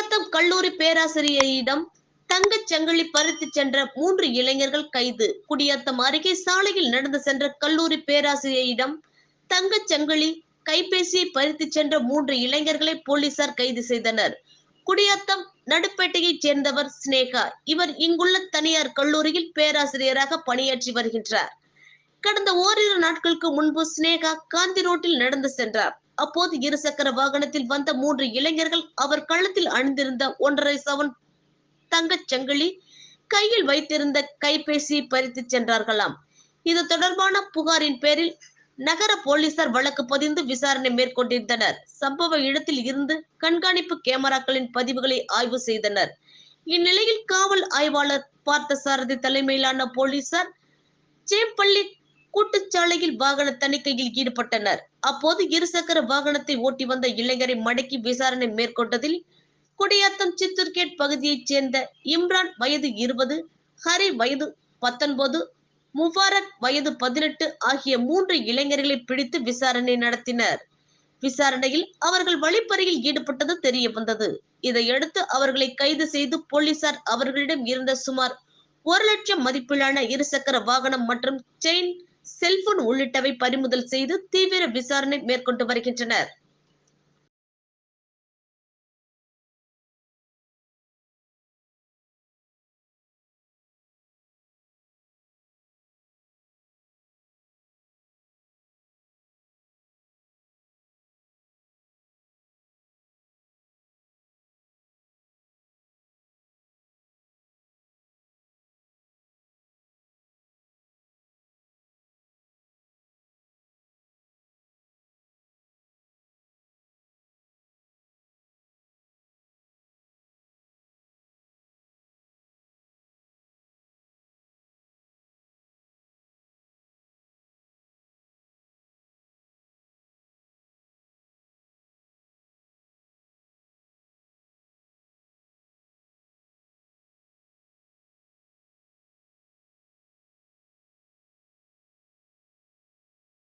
குடியாத்தம் கல்லூரி பேராசிரியரிடம் தங்கச் சங்கிலி பறித்து சென்ற 3 இளைஞர்கள் கைது. குடியாத்தம் அருகே சாலையில் நடந்து சென்ற கல்லூரி பேராசிரியரிடம் தங்கச் சங்கிலி, கைபேசியை பறித்து சென்ற 3 இளைஞர்களை போலீசார் கைது செய்தனர். குடியாத்தம் நடுப்பேட்டையைச் சேர்ந்தவர் சினேகா. இவர் இங்குள்ள தனியார் கல்லூரியில் பேராசிரியராக பணியாற்றி வருகின்றார். கடந்த ஓரிரு நாட்களுக்கு முன்பு சினேகா காந்தி ரோட்டில் நடந்து சென்றார். அப்போது இருசக்கர வாகனத்தில் வந்த 3 இளைஞர்கள் அவர் கழுத்தில் அணிந்திருந்த 1.5 சவரன் தங்கச் சங்கிலி, கையில் வைத்திருந்த கைபேசியை பறித்து சென்றார்களாம். இது தொடர்பான புகாரின் பேரில் நகர போலீசார் வழக்கு பதிந்து விசாரணை மேற்கொண்டிருந்தனர். சம்பவ இடத்தில் இருந்து கண்காணிப்பு கேமராக்களின் பதிவுகளை ஆய்வு செய்தனர். இந்நிலையில் காவல் ஆய்வாளர் பார்த்தசாரதி தலைமையிலான போலீசார் சேப்பள்ளி கூட்டுச்சாலையில் வாகன தணிக்கையில் ஈடுபட்டனர். அப்போது இருசக்கர வாகனத்தை ஓட்டி வந்த இளைஞரை மடக்கி விசாரணை மேற்கொண்டதில் குடியாத்தம் சித்தூர்கேட் பகுதியைச் சேர்ந்த இம்ரான் வயது 20, ஹரி வயது 19, முபாரக் வயது 18 ஆகிய 3 இளைஞர்களை பிடித்து விசாரணை நடத்தினர். விசாரணையில் அவர்கள் வழிப்பறியில் ஈடுபட்டது தெரிய வந்தது. இதையடுத்து அவர்களை கைது செய்து போலீசார் அவர்களிடம் இருந்த சுமார் 1 லட்சம் மதிப்பிலான இருசக்கர வாகனம் மற்றும் செயின், செல்போன் உள்ளிட்டவை பறிமுதல் செய்து தீவிர விசாரணை மேற்கொண்டு வருகின்றனர்.